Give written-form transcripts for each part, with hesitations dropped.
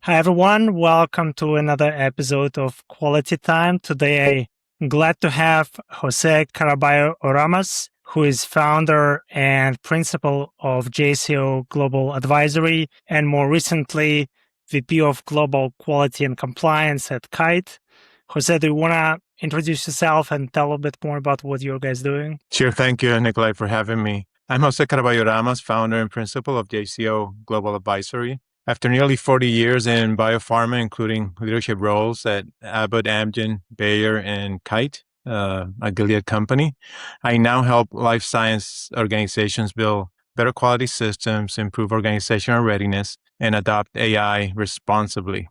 Hi, everyone. Welcome to another episode of Quality Time. Today, I'm glad to have Jose Caraballo Oramas, who is founder and principal of JCO Global Advisory, and more recently, VP of Global Quality and Compliance at Kite. Jose, do you want to introduce yourself and tell a bit more about what you guys doing? Sure. Thank you, Nikolai, for having me. I'm Jose Caraballo Oramas, founder and principal of JCO Global Advisory. After nearly 40 years in biopharma, including leadership roles at Abbott, Amgen, Bayer, and Kite, a Gilead company, I now help life science organizations build better quality systems, improve organizational readiness, and adopt AI responsibly.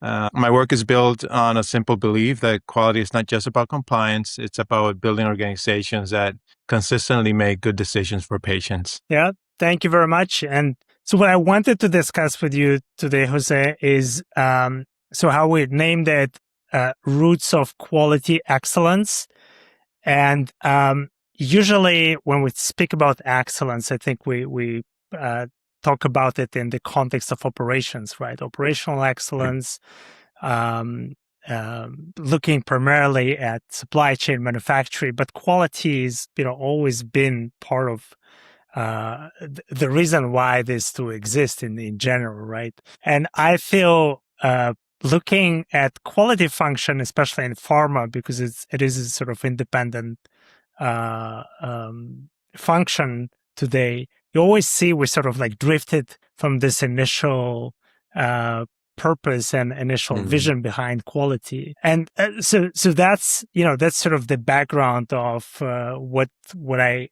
My work is built on a simple belief that quality is not just about compliance, it's about building organizations that consistently make good decisions for patients. Yeah, thank you very much. And so what I wanted to discuss with you today, Jose, is so how we named it Roots of Quality Excellence. And usually when we speak about excellence, I think we talk about it in the context of operations, right? Operational excellence, looking primarily at supply chain manufacturing, but quality is, always been part of the reason why these two exist in general, right? And I feel looking at quality function, especially in pharma, because it is a sort of independent function today, you always see we sort of like drifted from this initial purpose and initial vision behind quality. And so that's, that's sort of the background of what I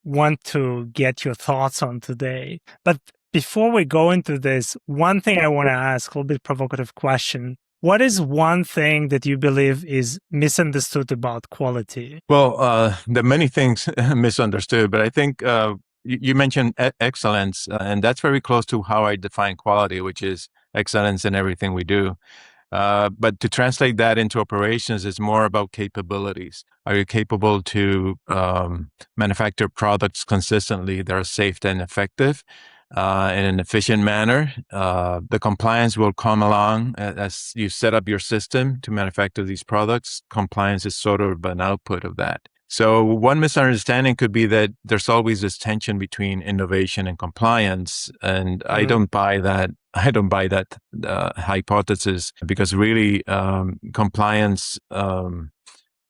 want to get your thoughts on today. But before we go into this, one thing I want to ask, a little bit provocative question. What is one thing that you believe is misunderstood about quality? Well, there are many things misunderstood, but I think you mentioned excellence, and that's very close to how I define quality, which is excellence in everything we do. But to translate that into operations is more about capabilities. Are you capable to manufacture products consistently that are safe and effective in an efficient manner? The compliance will come along as you set up your system to manufacture these products. Compliance is sort of an output of that. So one misunderstanding could be that there's always this tension between innovation and compliance, and I don't buy that. I don't buy that hypothesis, because really compliance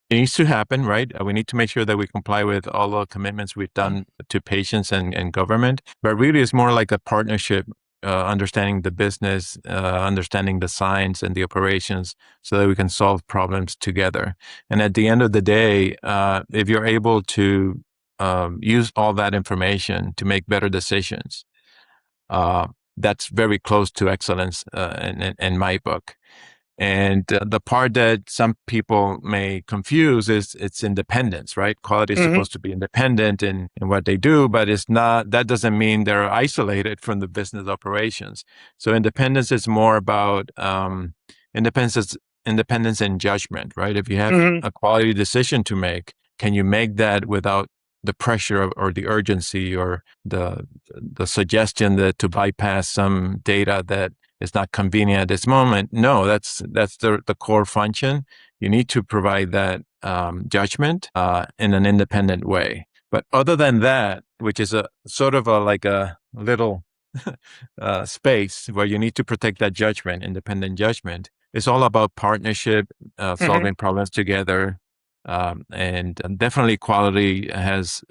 it needs to happen, right? We need to make sure that we comply with all the commitments we've done to patients and government, but really it's more like a partnership. Understanding the business, understanding the science and the operations, so that we can solve problems together. And at the end of the day, if you're able to use all that information to make better decisions, that's very close to excellence in my book. And the part that some people may confuse is its independence, right? Quality is supposed to be independent in what they do, but it's not. That doesn't mean they're isolated from the business operations. So independence is more about independence in judgment, right? If you have a quality decision to make, can you make that without the pressure or the urgency or the suggestion that to bypass some data that is not convenient at this moment? No, that's the core function. You need to provide that judgment in an independent way. But other than that, which is a sort of like a little space where you need to protect that judgment, independent judgment, it's all about partnership, solving problems together, and definitely quality has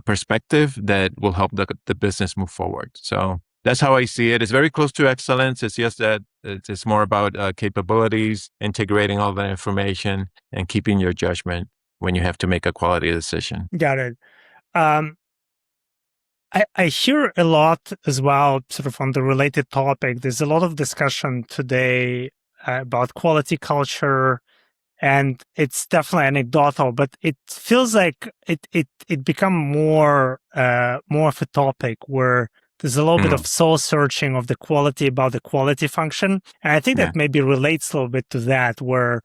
perspective that will help the business move forward. So that's how I see it. It's very close to excellence. It's just that it's more about capabilities, integrating all that information, and keeping your judgment when you have to make a quality decision. Got it. I hear a lot as well, sort of on the related topic. There's a lot of discussion today about quality culture, and it's definitely anecdotal, but it feels like it become more of a topic where there's a little bit of soul searching of the quality about the quality function. And I think that maybe relates a little bit to that, where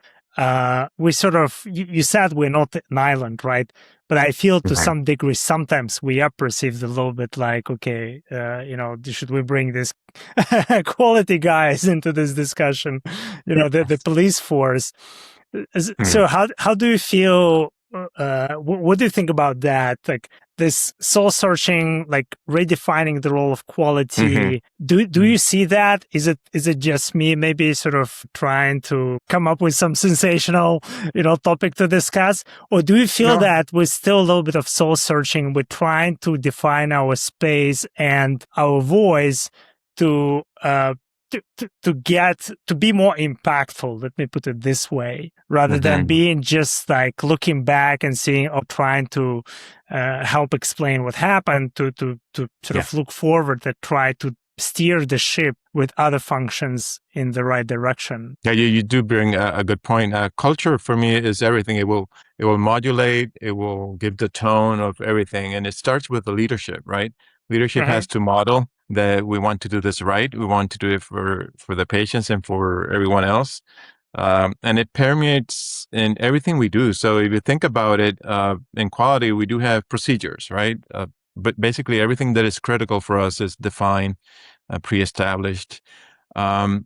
we sort of, you said we're not an island, right? But I feel to Right. some degree, sometimes we are perceived a little bit like, okay, should we bring this quality guys into this discussion? The police force. So how do you feel? What do you think about that? Like this soul searching, like redefining the role of Mm-hmm. quality. Do you see that? Is it just me maybe sort of trying to come up with some sensational, topic to discuss? Or do you feel No. that we're still a little bit of soul searching? We're trying to define our space and our voice to get to be more impactful, let me put it this way, rather than Mm-hmm. being just like looking back and seeing or trying to help explain what happened, to sort Yeah. of look forward and try to steer the ship with other functions in the right direction. Yeah, you do bring a good point. Culture for me is everything. It will modulate. It will give the tone of everything, and it starts with the leadership, right? Leadership Mm-hmm. has to model that we want to do this right. We want to do it for the patients and for everyone else, and it permeates in everything we do. So if you think about it, in quality, we do have procedures, right? But basically, everything that is critical for us is defined, pre-established.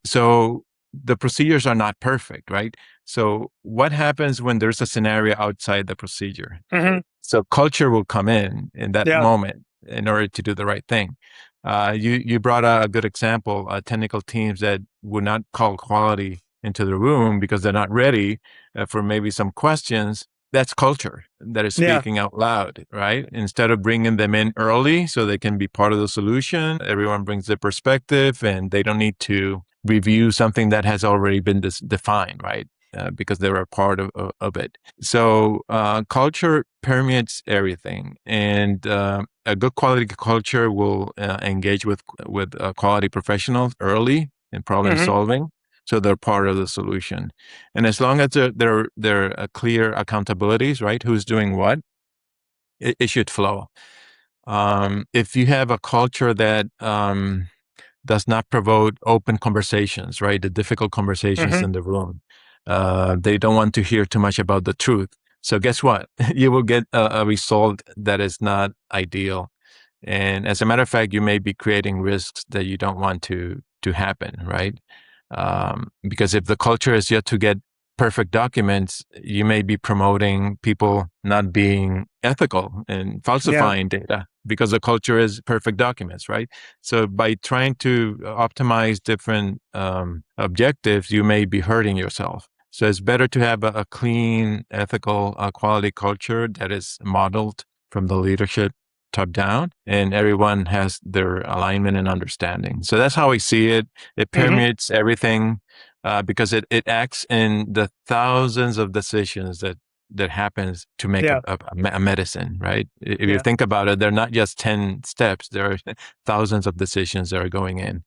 So the procedures are not perfect, right? So what happens when there's a scenario outside the procedure? Mm-hmm. So culture will come in that Yeah. moment in order to do the right thing. You brought a good example, technical teams that would not call quality into the room because they're not ready for maybe some questions. That's culture that is Yeah. speaking out loud, right? Instead of bringing them in early so they can be part of the solution, everyone brings their perspective and they don't need to review something that has already been defined, right? Because they're a part of it. So culture permeates everything, and a good quality culture will engage with quality professionals early in problem Mm-hmm. solving, so they're part of the solution. And as long as there are clear accountabilities, right? Who's doing what? It should flow. If you have a culture that does not provoke open conversations, right? The difficult conversations Mm-hmm. in the room. They don't want to hear too much about the truth. So guess what? You will get a result that is not ideal. And as a matter of fact, you may be creating risks that you don't want to happen, right? Because if the culture is yet to get perfect documents, you may be promoting people not being ethical and Yeah. falsifying data because the culture is perfect documents, right? So by trying to optimize different objectives, you may be hurting yourself. So it's better to have a clean, ethical, quality culture that is modeled from the leadership top down, and everyone has their alignment and understanding. So that's how I see it. It Mm-hmm. permeates everything because it acts in the thousands of decisions that happens to make Yeah. a medicine, right? If you Yeah. think about it, they're not just 10 steps. There are thousands of decisions that are going in,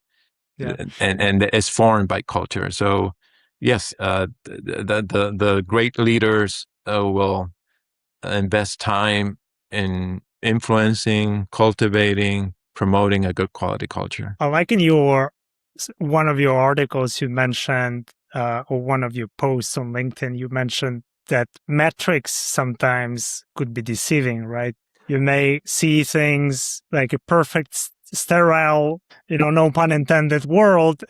Yeah. and it's formed by culture. So yes, the great leaders will invest time in influencing, cultivating, promoting a good quality culture. I like in one of your articles you mentioned, or one of your posts on LinkedIn, you mentioned that metrics sometimes could be deceiving, right? You may see things like a perfect sterile, no pun intended, world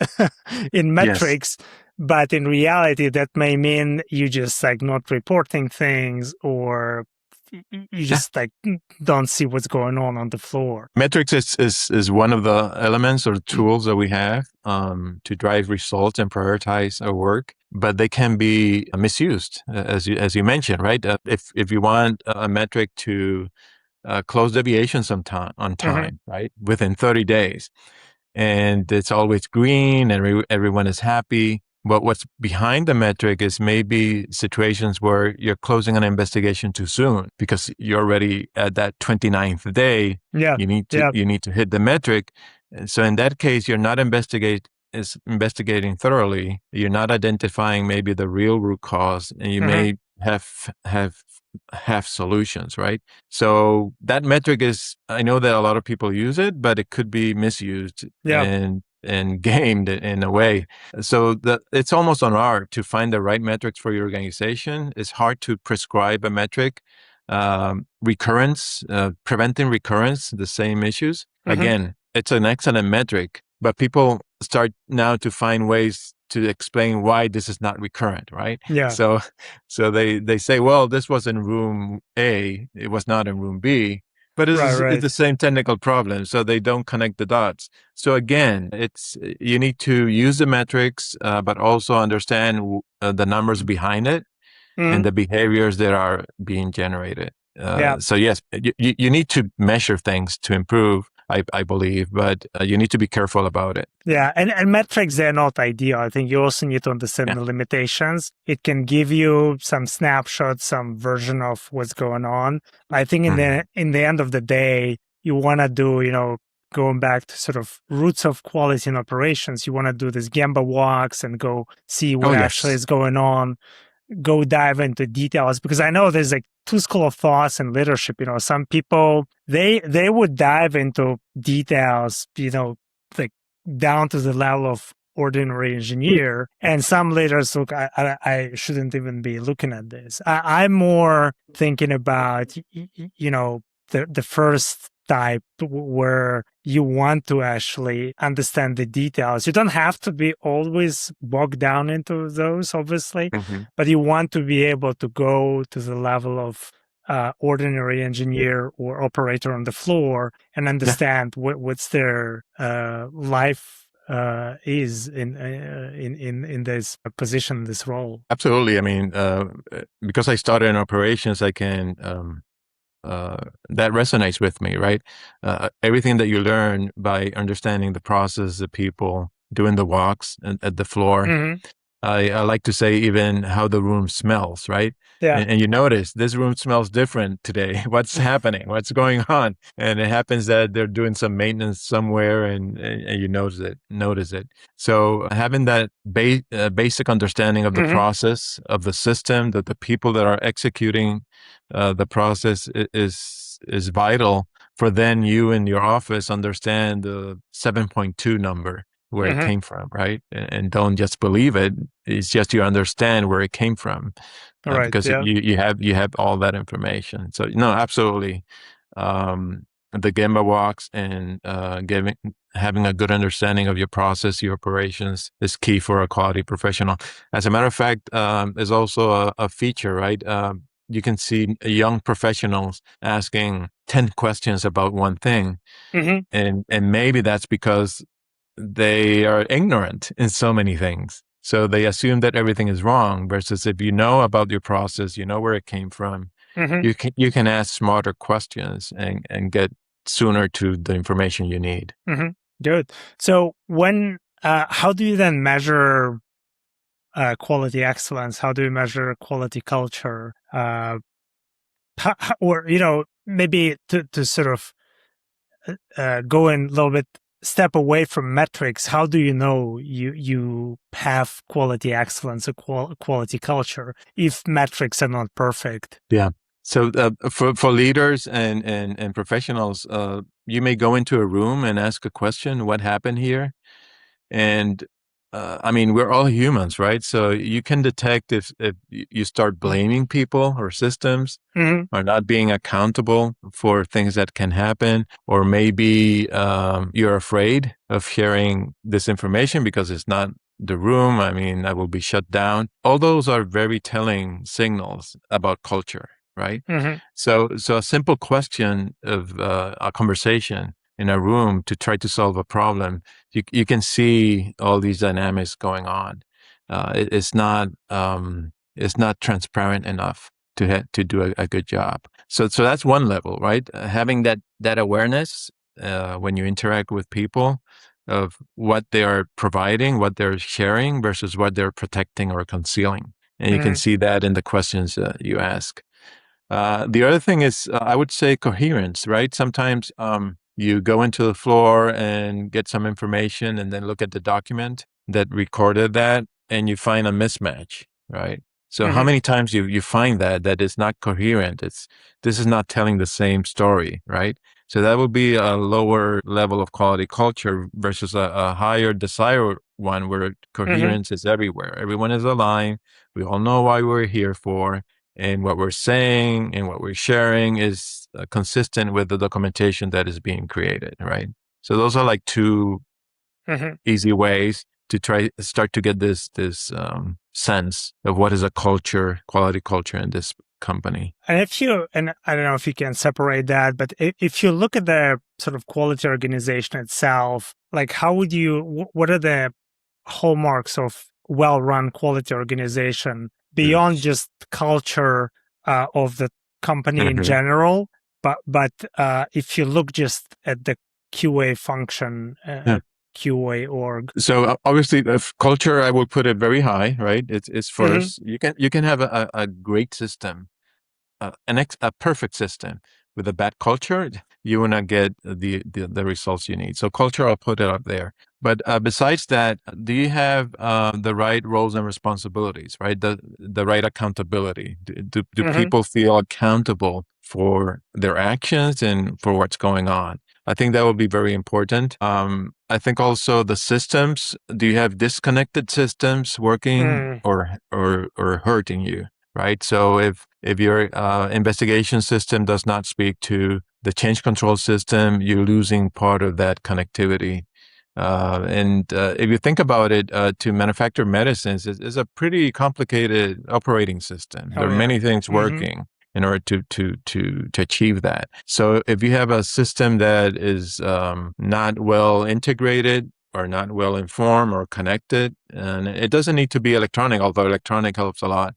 in Yes. metrics, but in reality that may mean you just like not reporting things, or you Yeah. just like don't see what's going on the floor. Metrics is one of the elements or tools that we have to drive results and prioritize our work, but they can be misused, as you mentioned, right? If you want a metric to close deviations on Mm-hmm. time, right, within 30 days, and it's always green and everyone is happy. But what's behind the metric is maybe situations where you're closing an investigation too soon because you're already at that 29th day. Yeah. You need to Yeah. you need to hit the metric. And so in that case, you're not investigating thoroughly. You're not identifying maybe the real root cause, and you Mm-hmm. may have solutions, right? So that metric is, I know that a lot of people use it, but it could be misused. Yeah. And and gamed in a way. So it's almost an art to find the right metrics for your organization. It's hard to prescribe a metric. Recurrence, preventing recurrence, the same issues. Mm-hmm. Again, it's an excellent metric, but people start now to find ways to explain why this is not recurrent, right? Yeah. So they say, well, this was in room A, it was not in room B, but it's the Right. same technical problem. So they don't connect the dots. So again, you need to use the metrics, but also understand the numbers behind it and Mm-hmm. the behaviors that are being generated. Yeah. So yes, you need to measure things to improve, I believe, but you need to be careful about it. Yeah, and metrics, they're not ideal. I think you also need to understand Yeah. the limitations. It can give you some snapshots, some version of what's going on. I think in the end of the day, you want to do, going back to sort of roots of quality in operations, you want to do this Gemba walks and go see what Oh actually yes. is going on, go dive into details, because I know there's like two school of thoughts in leadership. Some people, they would dive into details, like down to the level of ordinary engineer, and some leaders look, I shouldn't even be looking at this. I'm more thinking about the first type, where you want to actually understand the details. You don't have to be always bogged down into those, obviously, but you want to be able to go to the level of ordinary engineer or operator on the floor and Yeah. understand what's their life is in this position, this role. Absolutely. I mean, because I started in operations, I can that resonates with me, right? Everything that you learn by understanding the process, the people, doing the walks at the floor. Mm-hmm. I like to say even how the room smells, right? Yeah. And you notice this room smells different today. What's happening? What's going on? And it happens that they're doing some maintenance somewhere, and you notice it. So having that basic understanding of the Mm-hmm. process, of the system, that the people that are executing the process is vital for then you in your office understand the 7.2 number, where it Mm-hmm. came from, right? And don't just believe it. It's just you understand where it came from, All right. because Yeah. you have all that information. So no, absolutely. The Gemba walks and having a good understanding of your process, your operations is key for a quality professional. As a matter of fact, is also a feature, right? You can see young professionals asking 10 questions about one thing. Mm-hmm. And maybe that's because they are ignorant in so many things. So they assume that everything is wrong, versus if you know about your process, you know where it came from, Mm-hmm. you can ask smarter questions and get sooner to the information you need. Mm-hmm. Good. So how do you then measure quality excellence? How do you measure quality culture? Or maybe to sort of go in a little bit step away from metrics. How do you know you have quality excellence, a quality culture, if metrics are not perfect? Yeah. So for leaders and professionals, you may go into a room and ask a question: "What happened here?" And I mean, we're all humans, right? So you can detect if you start blaming people or systems, Mm-hmm. or not being accountable for things that can happen, or maybe you're afraid of sharing this information because it's not the room. I mean, I will be shut down. All those are very telling signals about culture, right? Mm-hmm. So a simple question of a conversation in a room to try to solve a problem, you can see all these dynamics going on. It's not transparent enough to do a good job. So that's one level, right? Having that awareness when you interact with people of what they are providing, what they're sharing versus what they're protecting or concealing, and you can Mm-hmm. see that in the questions you ask. The other thing is, I would say coherence, right? Sometimes you go into the floor and get some information and then look at the document that recorded that, and you find a mismatch, right? So how Mm-hmm. many times you find that is not coherent? This is not telling the same story, right? So that would be a lower level of quality culture versus a higher desired one where Mm-hmm. coherence is everywhere. Everyone is aligned. We all know why we're here for, and what we're saying and what we're sharing is consistent with the documentation that is being created, right? So those are like two Mm-hmm. easy ways to try start to get this sense of what is a culture, quality culture in this company. And and I don't know if you can separate that, but if you look at the sort of quality organization itself, like how would you, what are the hallmarks of well-run quality organization beyond just culture of the company in Mhm. general? But if you look just at the QA function, Yeah. QA org. So obviously, if culture, I would put it very high, right? It's Mm-hmm. first. You can have a great system, a perfect system with a bad culture, you will not get the results you need. So culture, I'll put it up there. But besides that, do you have the right roles and responsibilities, right? The right accountability? Do Mm-hmm. people feel accountable for their actions and for what's going on? I think that would be very important. I think also the systems. Do you have disconnected systems working Mm. or hurting you? Right. So if your investigation system does not speak to the change control system, you're losing part of that connectivity. And if you think about it, to manufacture medicines is a pretty complicated operating system. There Oh are yeah. many things Mm-hmm. working in order to achieve that. So if you have a system that is not well integrated or not well informed or connected, and it doesn't need to be electronic, although electronic helps a lot,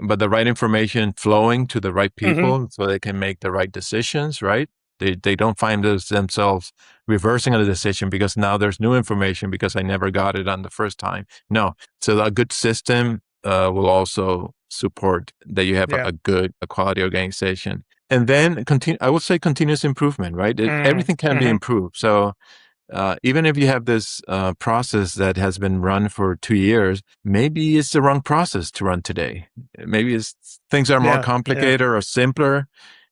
but the right information flowing to the right Mm-hmm. people so they can make the right decisions, right? They don't find themselves reversing a decision because now there's new information because I never got it on the first time. No. So a good system will also support that you have Yeah. a good a quality organization. And then I would say continuous improvement, right? Everything can be Mm-hmm. improved. So even if you have this process that has been run for 2 years, maybe it's the wrong process to run today. Maybe things are more Yeah. Yeah. complicated or simpler,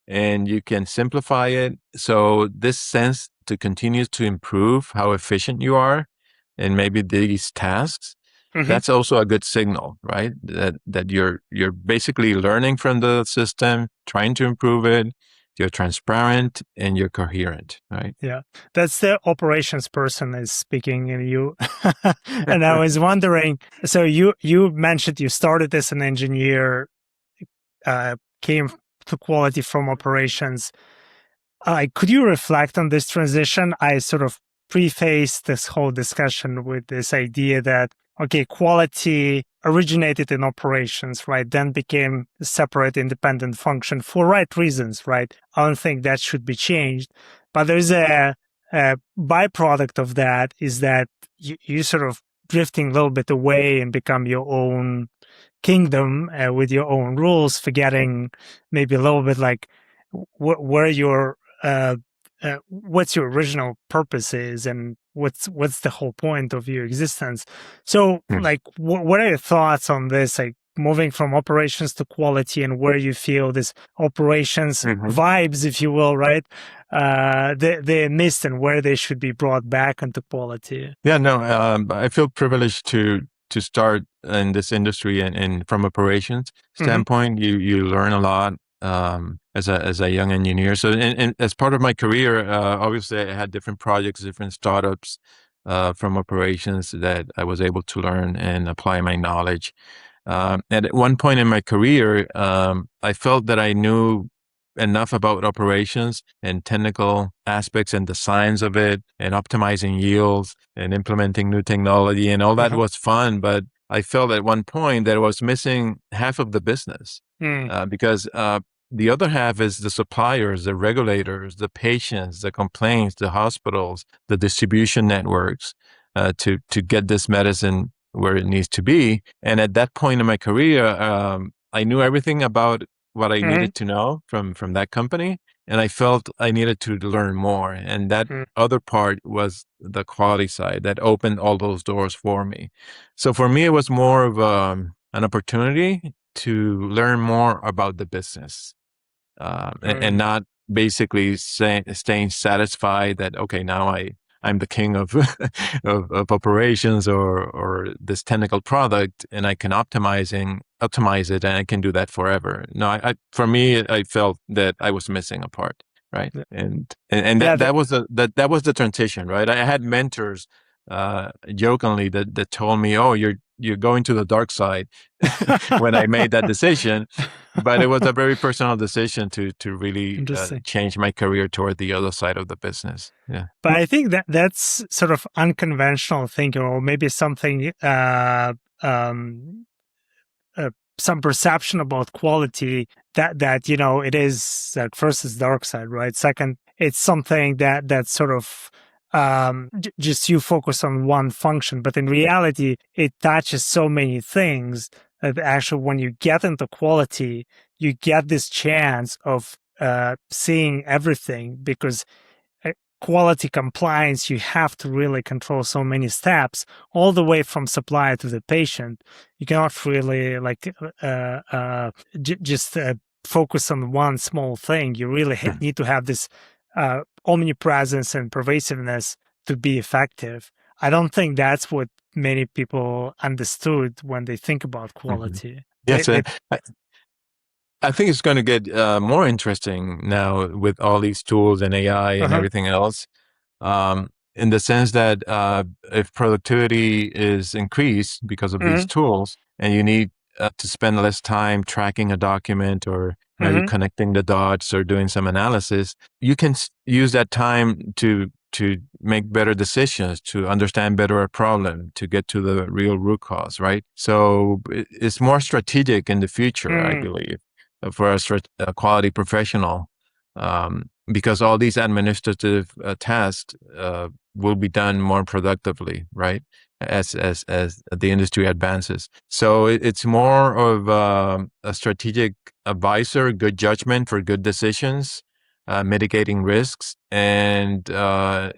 and you can simplify it. So this sense to continue to improve how efficient you are, and maybe these tasks, Mm-hmm. that's also a good signal, right? That you're basically learning from the system, trying to improve it. You're transparent and you're coherent, right? Yeah, that's the operations person is speaking in you. And I was wondering, so you mentioned you started as an engineer, came to quality from operations. Could you reflect on this transition? I sort of prefaced this whole discussion with this idea that, okay, quality originated in operations, right? Then became a separate independent function for right reasons, right? I don't think that should be changed. But there's a byproduct of that is that you sort of drifting a little bit away and become your own kingdom with your own rules, forgetting maybe a little bit like where your what's your original purpose is and what's the whole point of your existence. So like what are your thoughts on this, like moving from operations to quality, and where you feel this operations Mhm. vibes, if you will, right, they missed, and where they should be brought back into quality. Yeah, no, I feel privileged to start in this industry, and from operations Mm-hmm. standpoint, you learn a lot as a young engineer. So, and as part of my career, obviously, I had different projects, different startups from operations that I was able to learn and apply my knowledge. And at one point in my career, I felt that I knew enough about operations and technical aspects and the science of it and optimizing yields and implementing new technology, and all that Uh-huh. was fun. But I felt at one point that I was missing half of the business Mm. because the other half is the suppliers, the regulators, the patients, the complaints, the hospitals, the distribution networks to get this medicine where it needs to be. And at that point in my career, I knew everything about what I Mm-hmm. needed to know from that company, and I felt I needed to learn more. And that Mm. other part was the quality side that opened all those doors for me. So for me, it was more of an opportunity to learn more about the business, and Mm. not basically staying satisfied that, okay, now I'm the king of, of operations or this technical product, and I can optimize it, and I can do that forever. No, for me, I felt that I was missing a part, right? And Yeah, that was that was the transition, right? I had mentors, jokingly, that told me, "Oh, you're going to the dark side," when I made that decision. But it was a very personal decision to really interesting. change my career toward the other side of the business. Yeah. But I think that's sort of unconventional thinking, or maybe something, um, some perception about quality that it is that first is dark side, right? Second, it's something that sort of just you focus on one function, but in reality, it touches so many things that actually, when you get into quality, you get this chance of seeing everything, because quality compliance, you have to really control so many steps all the way from supplier to the patient. You cannot really just focus on one small thing. You really need to have this omnipresence and pervasiveness to be effective. I don't think that's what many people understood when they think about Mm-hmm. quality. Yes, I think it's going to get more interesting now with all these tools and AI and Uh-huh. everything else. In the sense that if productivity is increased because of these Mm-hmm. tools, and you need to spend less time tracking a document or maybe Mm-hmm. connecting the dots or doing some analysis, you can use that time to make better decisions, to understand better a problem, to get to the real root cause, right? So it's more strategic in the future, I Mm-hmm. believe, for a quality professional, because all these administrative tasks will be done more productively, right? As the industry advances, so it's more of a strategic advisor, good judgment for good decisions, mitigating risks, and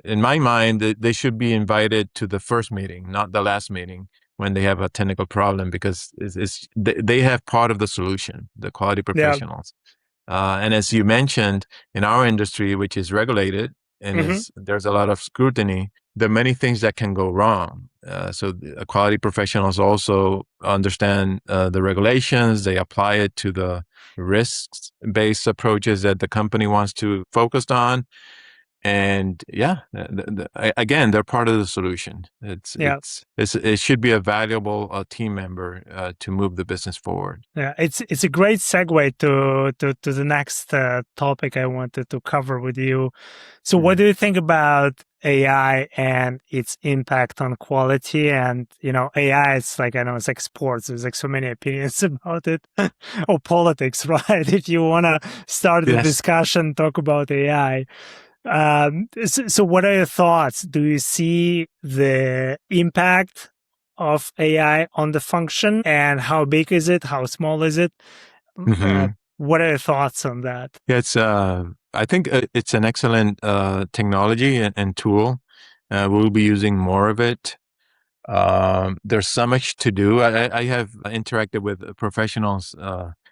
in my mind, they should be invited to the first meeting, not the last meeting, when they have a technical problem, because they have part of the solution, the quality Yeah. professionals. And as you mentioned, in our industry, which is regulated and Mm-hmm. there's a lot of scrutiny, there are many things that can go wrong. So the quality professionals also understand the regulations. They apply it to the risks-based approaches that the company wants to focus on. And yeah, again, they're part of the solution. Yeah. It should be a valuable team member to move the business forward. Yeah, it's a great segue to the next topic I wanted to cover with you. So, what Mhm. do you think about AI and its impact on quality? And AI, it's like, I know it's like sports. There's like so many opinions about it, or politics, right? If you want to start the Yes. discussion, talk about AI. So what are your thoughts? Do you see the impact of AI on the function, and how big is it? How small is it? Hmm. What are your thoughts on that? Yeah, I think it's an excellent technology and tool. We'll be using more of it. There's so much to do. I have interacted with professionals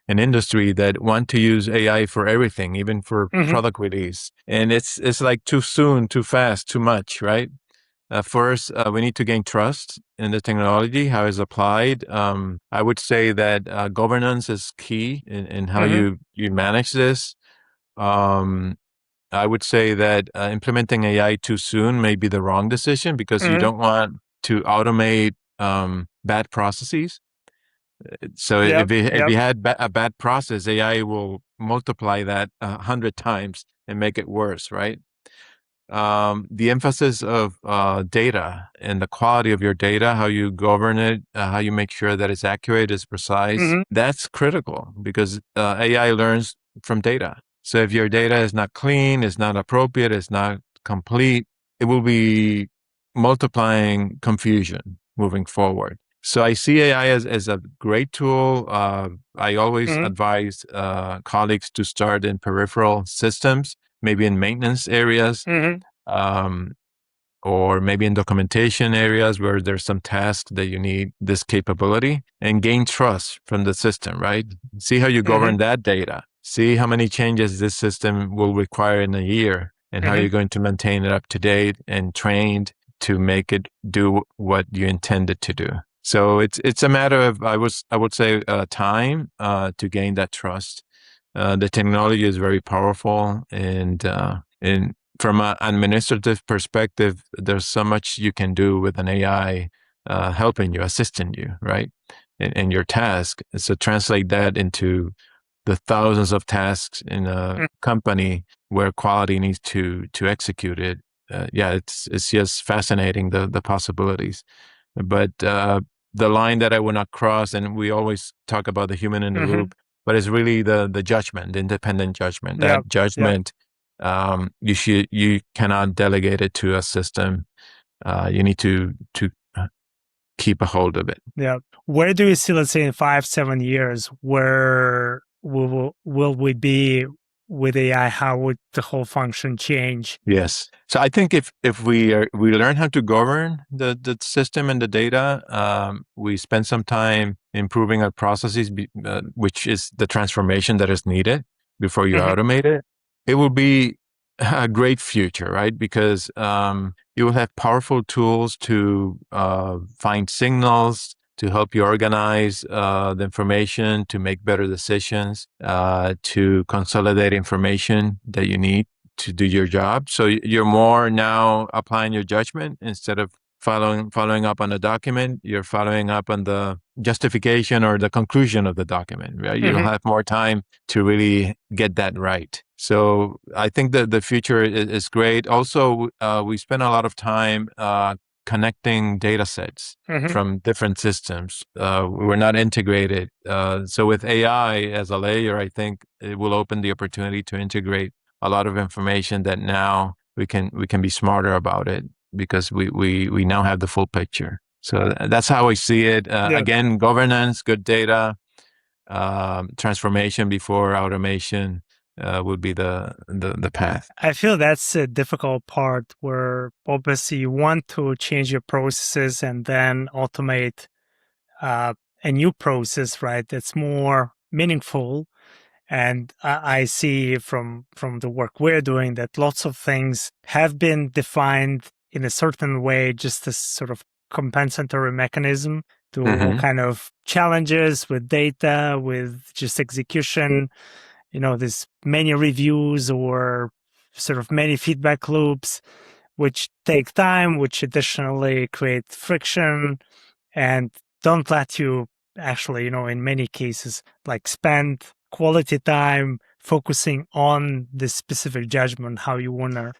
in industry that want to use AI for everything, even for Hmm. product release. And it's like too soon, too fast, too much, right? First, we need to gain trust in the technology, how it's applied. I would say that governance is key in how Hmm. you manage this. Um, I would say that implementing AI too soon may be the wrong decision, because you Hmm. don't want to automate bad processes. So Yep. if Yep. you had a bad process, AI will multiply that 100 times and make it worse, right? The emphasis of data and the quality of your data, how you govern it, how you make sure that it's accurate, is precise, Hmm. that's critical, because AI learns from data. So if your data is not clean, is not appropriate, is not complete, it will be multiplying confusion moving forward. So I see AI as a great tool. I always Hmm. advise colleagues to start in peripheral systems, maybe in maintenance areas, Hmm. um, or maybe in documentation areas where there's some task that you need this capability, and gain trust from the system, right? See how you Hmm. govern that data. see how many changes this system will require in a year, and how you're going to maintain it up to date and trained to make it do what you intended to do. So it's a matter of, I would say, time to gain that trust. The technology is very powerful, and from an administrative perspective, there's so much you can do with an AI helping you, assisting you, right, in your task. So translate that into the thousands of tasks in a company where quality needs to execute it. Yeah, it's just fascinating, the possibilities. But the line that I will not cross, and we always talk about the human in the loop, but it's really the judgment, the independent judgment. That judgment, you cannot delegate it to a system. You need to keep a hold of it. Yeah. Where do you see, let's say, in 5-7 years, where will we be with AI? How would the whole function change? Yes. So I think if we learn how to govern the system and the data, we spend some time improving our processes, which is the transformation that is needed before you automate it. It will be a great future, right? Because you will have powerful tools to find signals, to help you organize the information, to make better decisions, to consolidate information that you need to do your job. So you're more now applying your judgment instead of following up on the document. You're following up on the justification or the conclusion of the document, right? You'll have more time to really get that right. So I think that the future is great. Also, we spend a lot of time connecting data sets from different systems. We're not integrated. So with AI as a layer, I think it will open the opportunity to integrate a lot of information that now we can be smarter about it, because we now have the full picture. So that's how I see it. Again, governance, good data, transformation before automation would be the path. I feel that's a difficult part, where obviously you want to change your processes and then automate a new process, right? That's more meaningful. And I see from the work we're doing that lots of things have been defined in a certain way, just as sort of compensatory mechanism to all kind of challenges with data, with just execution. There's many reviews or sort of many feedback loops, which take time, which additionally create friction and don't let you actually, in many cases, like spend quality time focusing on the specific judgment, how you want to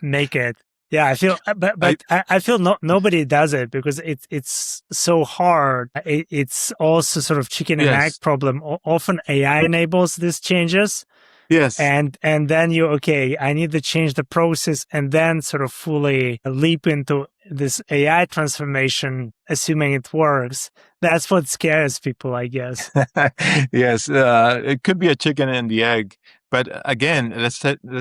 make it. Yeah, I feel, but I feel nobody does it, because it's so hard. It's also sort of chicken and egg problem. Often AI enables these changes. Yes. And then I need to change the process and then sort of fully leap into this AI transformation, assuming it works. That's what scares people, I guess. Yes, it could be a chicken and the egg. But again, let's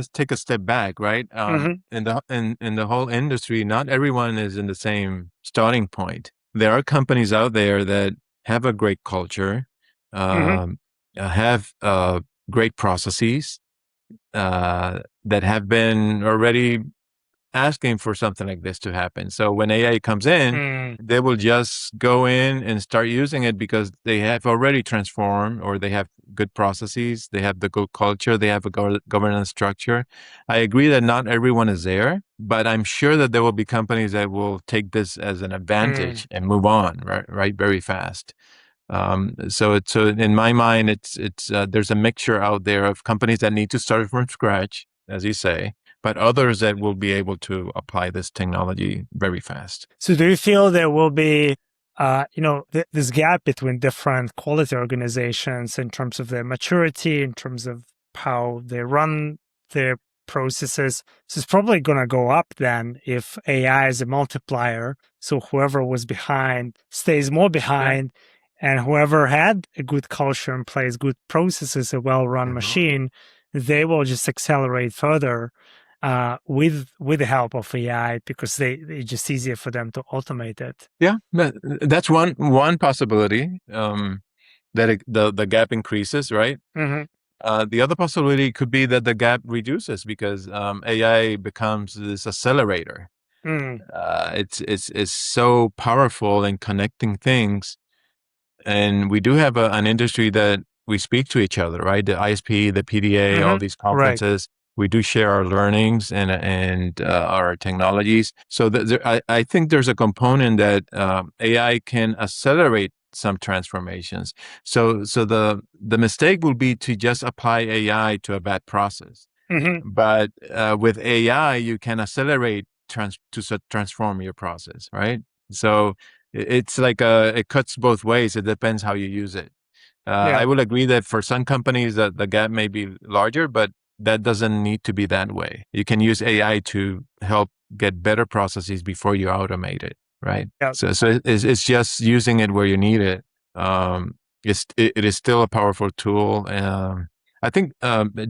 take a step back, right? In the whole industry, not everyone is in the same starting point. There are companies out there that have a great culture, have great processes, that have been already asking for something like this to happen. So when AI comes in, they will just go in and start using it because they have already transformed, or they have good processes, they have the good culture, they have a governance structure. I agree that not everyone is there, but I'm sure that there will be companies that will take this as an advantage and move on, right, very fast. So in my mind, it's there's a mixture out there of companies that need to start from scratch, as you say, but others that will be able to apply this technology very fast. So do you feel there will be, this gap between different quality organizations in terms of their maturity, in terms of how they run their processes? So it's probably going to go up then if AI is a multiplier. So whoever was behind stays more behind, and whoever had a good culture in place, good processes, a well-run machine, they will just accelerate further with the help of AI, because it's just easier for them to automate it. Yeah, that's one possibility, that the gap increases, right? The other possibility could be that the gap reduces because AI becomes this accelerator. Mm, It's so powerful in connecting things, and we do have an industry that we speak to each other, right? The ISP, the PDA, all hmm. these Right. conferences. We do share our learnings and our technologies. So I think there's a component that AI can accelerate some transformations. So the mistake will be to just apply AI to a bad process. Hmm. But with AI, you can accelerate transform your process, right? So it's like it cuts both ways. It depends how you use it. I Yeah. will agree that for some companies that the gap may be larger, but that doesn't need to be that way. You can use AI to help get better processes before you automate it, right? Yeah. So it's just using it where you need it. It is still a powerful tool. I think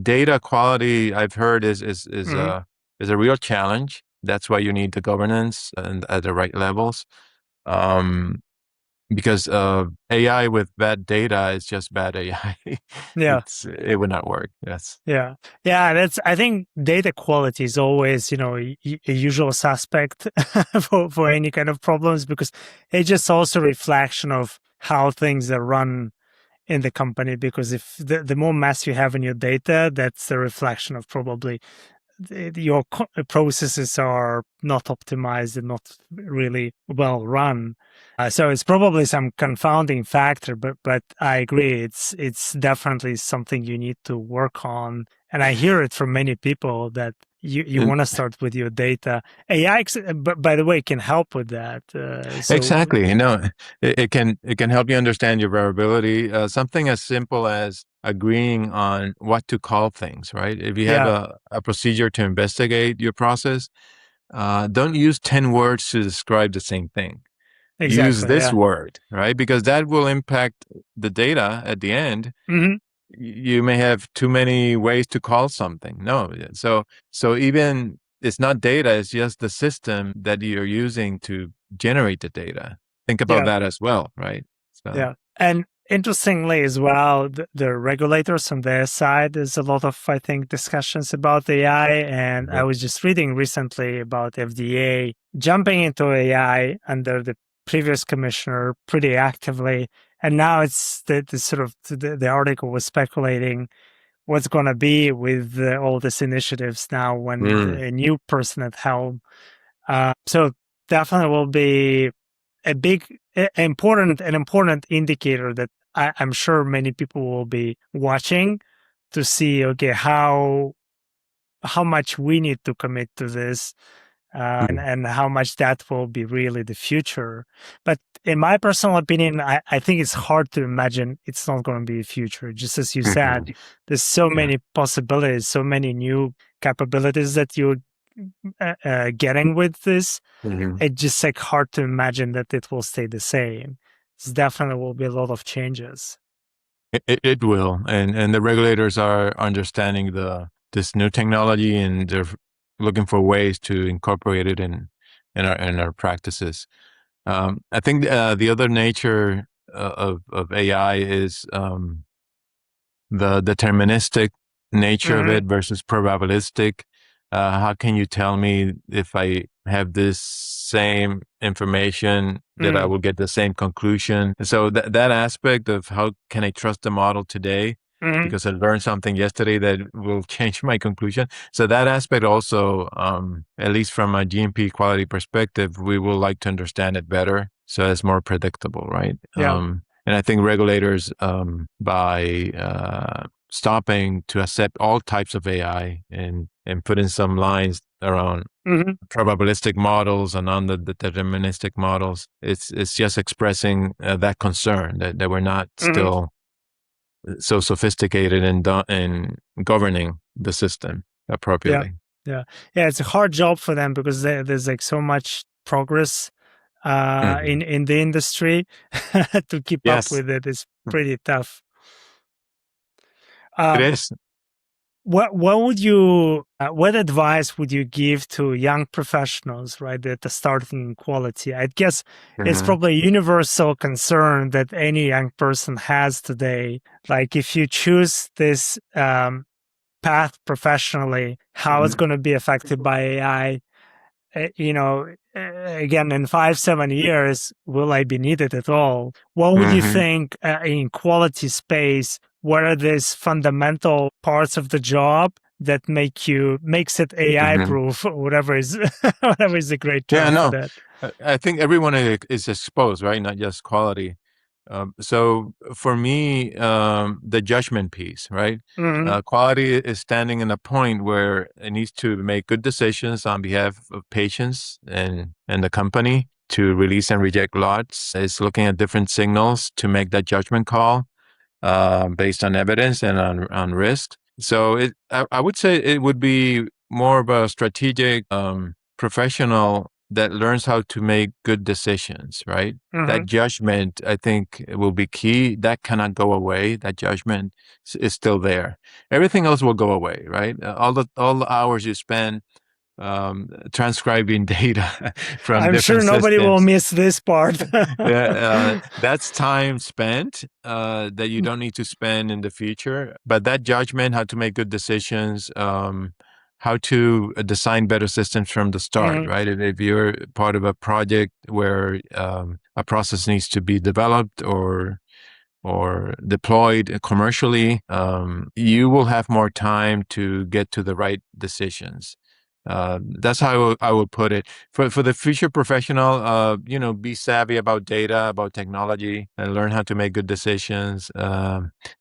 data quality I've heard Hmm. is a real challenge. That's why you need the governance and at the right levels. Um, because AI with bad data is just bad AI. Yeah. It would not work. Yes. Yeah. Yeah. I think data quality is always, a usual suspect for any kind of problems, because it's just also a reflection of how things are run in the company. Because if the more mess you have in your data, that's a reflection of probably your processes are not optimized and not really well run. So it's probably some confounding factor, but I agree, it's definitely something you need to work on. And I hear it from many people that you And want to start with your data. AI, but by the way, can help with that. exactly. It can help you understand your variability. Something as simple as agreeing on what to call things, right? If you have Yeah, a procedure to investigate your process, don't use 10 words to describe the same thing. Use exactly. this Yeah. word, right? Because that will impact the data at the end. Hmm. You may have too many ways to call something. No, yeah. So even it's not data, it's just the system that you're using to generate the data. Think about Yeah. that as well, right? So Yeah. And interestingly as well, the regulators on their side, there's a lot of, I think, discussions about AI. And I Mhm. was just reading recently about FDA jumping into AI under the previous commissioner pretty actively. And now it's the sort of the article was speculating what's going to be with all these initiatives now when Mm. a new person at helm. So definitely will be a big an important indicator that I'm sure many people will be watching to see, okay, how much we need to commit to this, Mm. and how much that will be really the future. But in my personal opinion, I think it's hard to imagine it's not going to be a future. Just as you said, Mhm. there's so Yeah. many possibilities, so many new capabilities that you're getting with this. Mhm. It's just like hard to imagine that it will stay the same. It's definitely will be a lot of changes. It will, and the regulators are understanding this new technology, and they're looking for ways to incorporate it in our practices. I think the other nature of AI is the deterministic nature of Hmm. it versus probabilistic. How can you tell me if I have this same information that I Mm. will get the same conclusion? So that aspect of how can I trust the model today Hmm. because I learned something yesterday that will change my conclusion. So that aspect also, at least from a GMP quality perspective, we will like to understand it better so it's more predictable, right? Yeah. And I think regulators, by stopping to accept all types of AI and putting some lines around Hmm. probabilistic models and on the deterministic models, it's just expressing that concern that we're not Hmm. still so sophisticated in governing the system Yeah. appropriately. Yeah. Yeah. It's a hard job for them because there's like so much progress Mhm. in the industry. To keep up Yes, with it is pretty tough. it Um, is. what would you what advice would you give to young professionals, right, that are starting in quality? I guess it's Mhm. probably a universal concern that any young person has today. Like, if you choose this path professionally, how it's Mhm. going to be affected by AI? You know, again, in 5 7 years, will I be needed at all? What would you Mhm. think in quality space? What are these fundamental parts of the job that makes it AI Mhm. proof, or whatever is whatever is a great Yeah, term for no, that? I think everyone is exposed, right? Not just quality. So for me, the judgment piece, right? Hmm. Quality is standing in a point where it needs to make good decisions on behalf of patients and the company to release and reject lots. It's looking at different signals to make that judgment call based on evidence and on risk. So I would say it would be more of a strategic professional that learns how to make good decisions, right? Hmm. That judgment, I think, will be key. That cannot go away. That judgment is still there. Everything else will go away, right? All the hours you spend transcribing data from I'm sure different nobody will systems. miss this part. Yeah, that's time spent that you don't need to spend in the future. But that judgment, how to make good decisions, how to design better systems from the start, Hmm. right? If you're part of a project where a process needs to be developed or deployed commercially, you will have more time to get to the right decisions. That's how I would put it. For the future professional, be savvy about data, about technology, and learn how to make good decisions.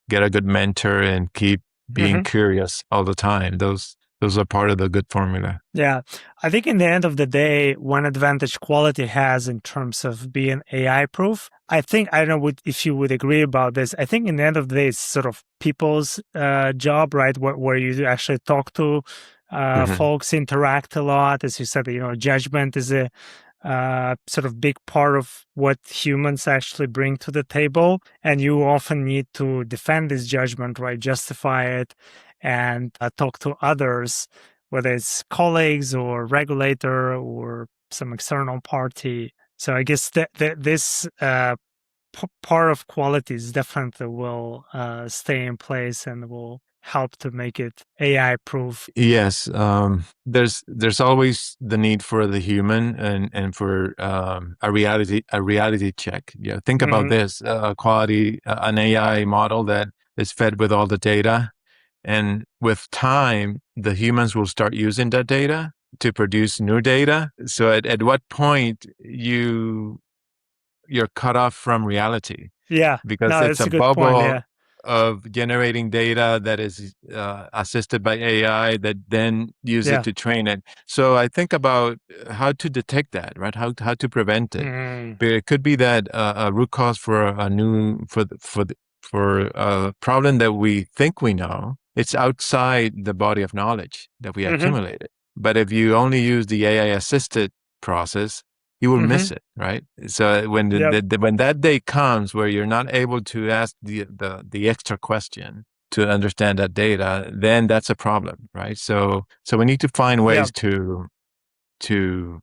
Get a good mentor and keep being Hmm. curious all the time. Those are part of the good formula. Yeah, I think in the end of the day, one advantage quality has in terms of being AI proof, I think, I don't know if you would agree about this. I think in the end of the day, it's sort of people's job, right? Where you actually talk to Hmm. folks, interact a lot. As you said, judgment is a sort of big part of what humans actually bring to the table. And you often need to defend this judgment, right? Justify it and talk to others, whether it's colleagues or regulator or some external party. So I guess that this part of qualities definitely will stay in place and will help to make it AI proof. Yes, there's always the need for the human and for a reality check. Yeah, think about Hmm. this: quality, an AI model that is fed with all the data, and with time, the humans will start using that data to produce new data. So at what point you're cut off from reality Yeah, because no, it's that's a a good point. bubble Yeah, of generating data that is assisted by AI that then use it yeah. to train it. So I think about how to detect that, right? How to prevent it. Mm. But it could be that a root cause for a new for a problem that we think we know, it's outside the body of knowledge that we Hmm. accumulated. But if you only use the AI assisted process, you will Hmm. miss it, right? So when Yep. when that day comes where you're not able to ask the extra question to understand that data, then that's a problem, right? So we need to find ways Yep. to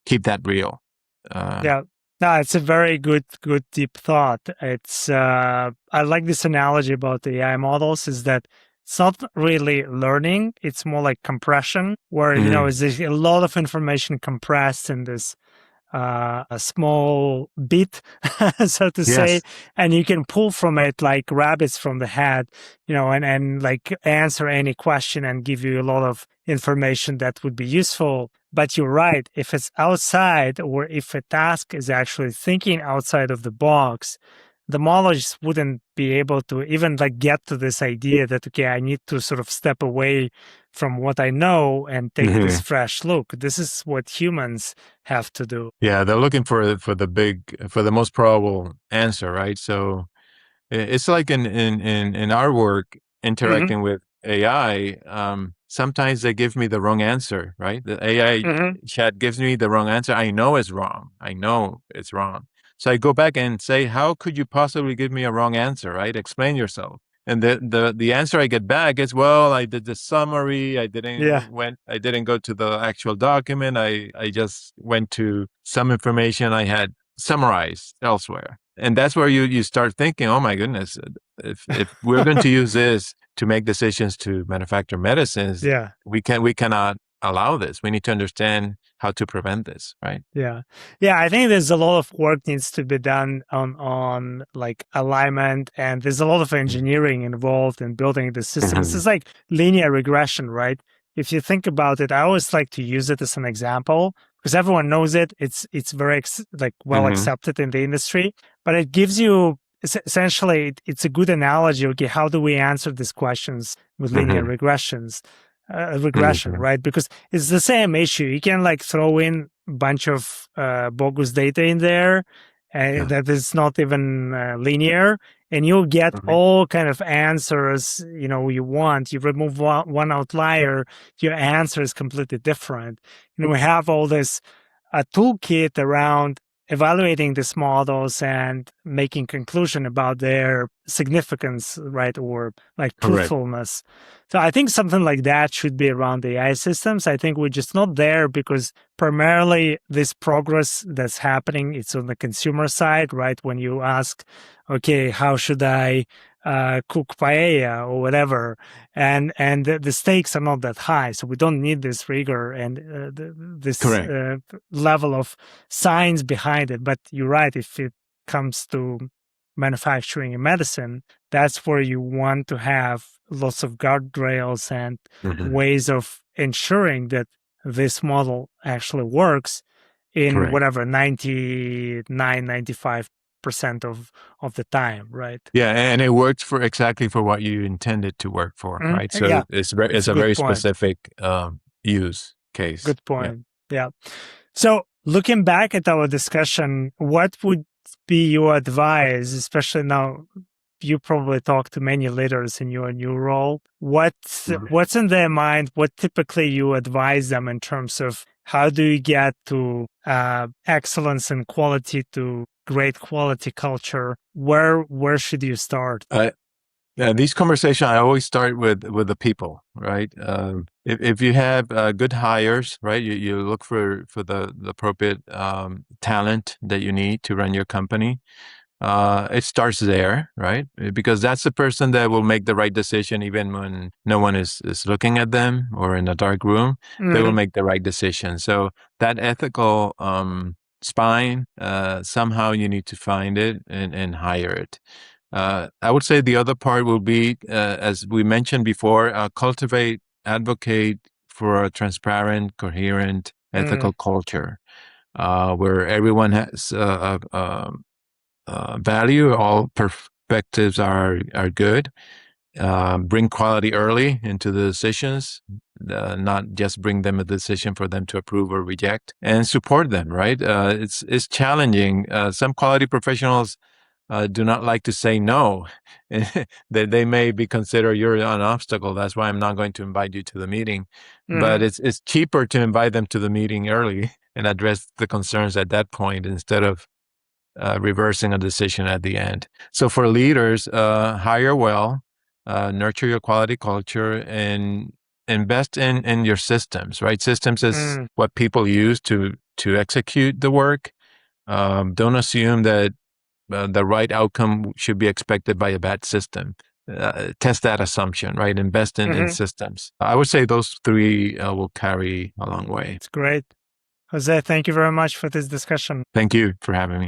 keep that real. Uh, Yeah. No, it's a very good deep thought. It's I like this analogy about the AI models is that it's not really learning, it's more like compression, where mhm. is there's a lot of information compressed in this a small bit, so to say, Yes. and you can pull from it like rabbits from the hat, and like answer any question and give you a lot of information that would be useful. But you're right, if it's outside or if a task is actually thinking outside of the box, the model just wouldn't be able to even like get to this idea that, okay, I need to sort of step away from what I know and take this Mhm. fresh look. This is what humans have to do. Yeah, they're looking for the most probable answer, right? So it's like in our work Hmm. interacting with AI. Sometimes they give me the wrong answer, right? The AI Hmm. chat gives me the wrong answer. I know it's wrong. I know it's wrong. So I go back and say, "How could you possibly give me a wrong answer?" Right? Explain yourself. And the answer I get back is, well, I did the summary. Yeah. I didn't go to the actual document. I just went to some information I had summarized elsewhere. And that's where you start thinking, oh my goodness, if we're going to use this to make decisions to manufacture medicines, Yeah. we cannot allow this. We need to understand how to prevent this, right? Yeah. Yeah, I think there's a lot of work needs to be done on like alignment, and there's a lot of engineering involved in building the system. This is like linear regression, right? If you think about it, I always like to use it as an example because everyone knows it. It's very like well accepted in the industry, but it gives you essentially it's a good analogy. Okay, how do we answer these questions with linear regression, right? Because it's the same issue. You can like throw in a bunch of bogus data in there that is not even linear, and you'll get all kind of answers you want. You remove one outlier, your answer is completely different. We have all this toolkit around evaluating these models and making conclusion about their significance, right, or like truthfulness. So I think something like that should be around AI systems. I think we're just not there because primarily this progress that's happening, it's on the consumer side, right? When you ask, okay, how should I cook paella or whatever, and the stakes are not that high, so we don't need this rigor and this level of science behind it. But you're right, if it comes to manufacturing and medicine, that's where you want to have lots of guardrails and ways of ensuring that this model actually works in whatever 95% of the time, right? Yeah, and it works for exactly for what you intended to work for, right? So Yeah, it's a very specific use case. Good point. Yeah. So looking back at our discussion, what would be your advice, especially now you probably talk to many leaders in your new role? What's in their mind? What typically you advise them in terms of how do you get to excellence and quality to great quality culture? Where should you start? These conversations, I always start with the people, right? If you have good hires, right, you look for the appropriate talent that you need to run your company. It starts there, right? Because that's the person that will make the right decision even when no one is looking at them or in a dark room. They will make the right decision. So that ethical spine, somehow you need to find it and hire it. I would say the other part will be, as we mentioned before, cultivate, advocate for a transparent, coherent, ethical culture where everyone has value, all perspectives are good. Bring quality early into the decisions, not just bring them a decision for them to approve or reject, and support them, right? It's challenging. Some quality professionals do not like to say no. They may be considered you're an obstacle. That's why I'm not going to invite you to the meeting. But it's cheaper to invite them to the meeting early and address the concerns at that point instead of reversing a decision at the end. So for leaders, hire well, nurture your quality culture, and invest in your systems, right? Systems is what people use to execute the work. Don't assume that the right outcome should be expected by a bad system. Test that assumption, right? Invest in systems. I would say those three will carry a long way. It's great. Jose, thank you very much for this discussion. Thank you for having me.